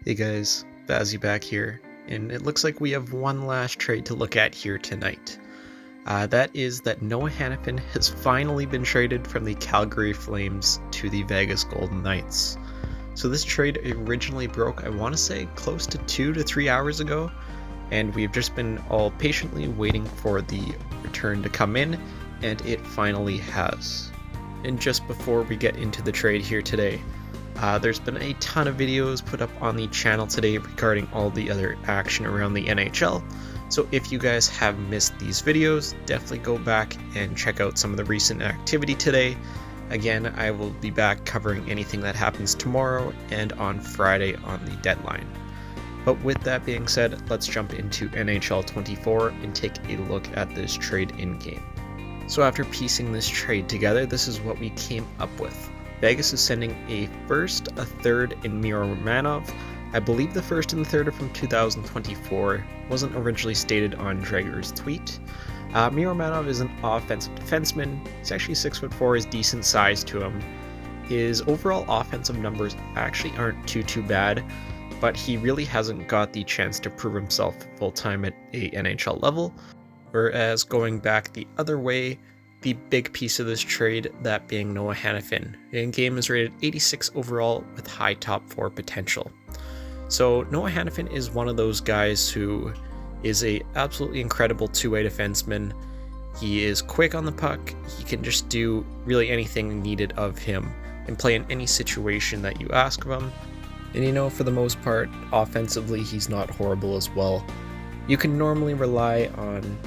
Hey guys, Vazzy back here, and it looks like we have one last trade to look at here tonight. That is that Noah Hanifin has finally been traded from the Calgary Flames to the Vegas Golden Knights. So this trade originally broke, I want to say, close to 2 to 3 hours ago, and we've just been all patiently waiting for the return to come in, and it finally has. And just before we get into the trade here today, there's been a ton of videos put up on the channel today regarding all the other action around the NHL, so if you guys have missed these videos, definitely go back and check out some of the recent activity today. Again, I will be back covering anything that happens tomorrow and on Friday on the deadline. But with that being said, let's jump into NHL 24 and take a look at this trade in-game. So after piecing this trade together, this is what we came up with. Vegas is sending a first, a third, and Miro Romanov. I believe the first and the third are from 2024. Wasn't originally stated on Drager's tweet. Miro Romanov is an offensive defenseman. He's actually 6'4", is decent size to him. His overall offensive numbers actually aren't too bad, but he really hasn't got the chance to prove himself full-time at a NHL level. Whereas going back the other way, the big piece of this trade, that being Noah Hanifin. In-game is rated 86 overall with high top 4 potential. So Noah Hanifin is one of those guys who is a absolutely incredible two-way defenseman. He is quick on the puck, he can just do really anything needed of him and play in any situation that you ask of him. And for the most part, offensively he's not horrible as well. You can normally rely on,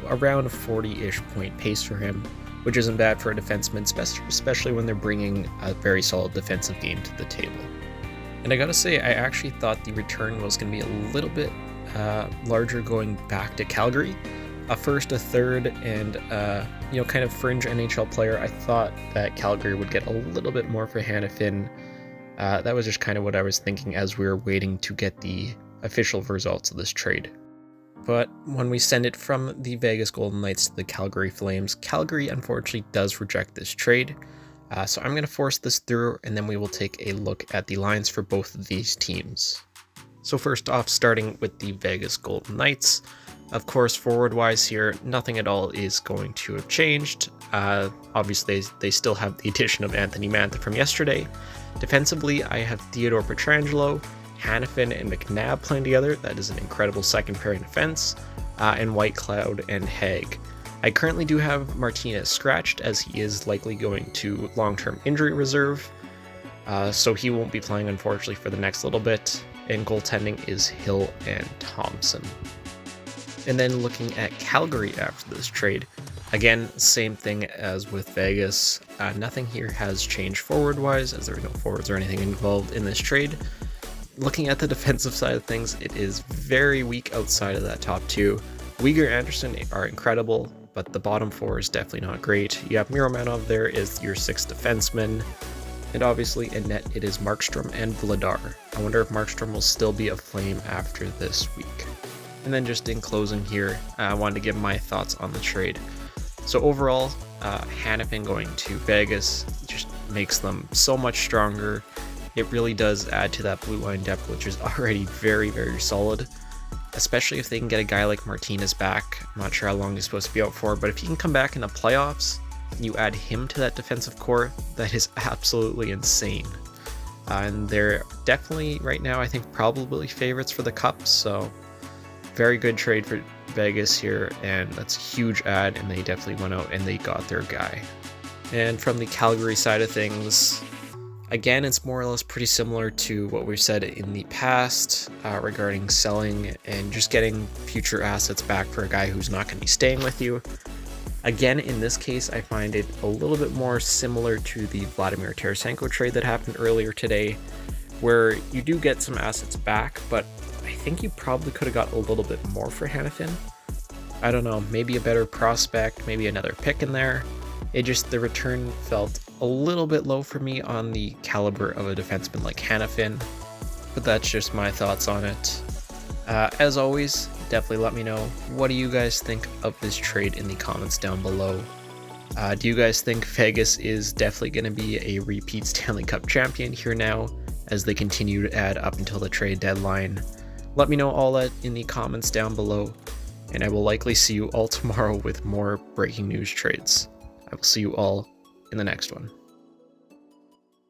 around a 40-ish point pace for him, which isn't bad for a defenseman, especially when they're bringing a very solid defensive game to the table. And I gotta say, I actually thought the return was going to be a little bit larger going back to Calgary. A first, a third, and kind of fringe NHL player. I thought that Calgary would get a little bit more for Hanifin. That was just kind of what I was thinking as we were waiting to get the official results of this trade. But when we send it from the Vegas Golden Knights to the Calgary Flames, Calgary unfortunately does reject this trade. So I'm going to force this through, and then we will take a look at the lines for both of these teams. So first off, starting with the Vegas Golden Knights. Of course, forward-wise here, nothing at all is going to have changed. Obviously, they still have the addition of Anthony Mantha from yesterday. Defensively, I have Theodore Pietrangelo, Hanifin and McNabb playing together. That is an incredible second pairing defense, and Whitecloud and Haig. I currently do have Martinez scratched, as he is likely going to long-term injury reserve, so he won't be playing unfortunately for the next little bit, and goaltending is Hill and Thompson. And then looking at Calgary after this trade, again, same thing as with Vegas. Nothing here has changed forward-wise, as there are no forwards or anything involved in this trade. Looking at the defensive side of things, it is very weak outside of that top two. Uyghur and Anderson are incredible, but the bottom four is definitely not great. You have Miromanov there is your sixth defenseman, and obviously in net it is Markstrom and Vladar. I wonder if Markstrom will still be a Flame after this week. And then just in closing here, I wanted to give my thoughts on the trade. So overall, Hanifin going to Vegas just makes them so much stronger. It really does add to that blue line depth, which is already very solid, especially if they can get a guy like Martinez back. I'm not sure how long he's supposed to be out for, but if he can come back in the playoffs and you add him to that defensive core, that is absolutely insane. And they're definitely, right now, I think probably favorites for the Cup, so very good trade for Vegas here, and that's a huge add, and they definitely went out and they got their guy. And from the Calgary side of things, again, it's more or less pretty similar to what we've said in the past regarding selling and just getting future assets back for a guy who's not going to be staying with you. Again, in this case, I find it a little bit more similar to the Vladimir Tarasenko trade that happened earlier today, where you do get some assets back, but I think you probably could have got a little bit more for Hanifin. I don't know, maybe a better prospect, maybe another pick in there. The return felt a little bit low for me on the caliber of a defenseman like Hanifin, but that's just my thoughts on it. As always, definitely let me know, what do you guys think of this trade in the comments down below. Do you guys think Vegas is definitely going to be a repeat Stanley Cup champion here now, as they continue to add up until the trade deadline. Let me know all that in the comments down below, and I will likely see you all tomorrow with more breaking news trades. I will see you all in the next one.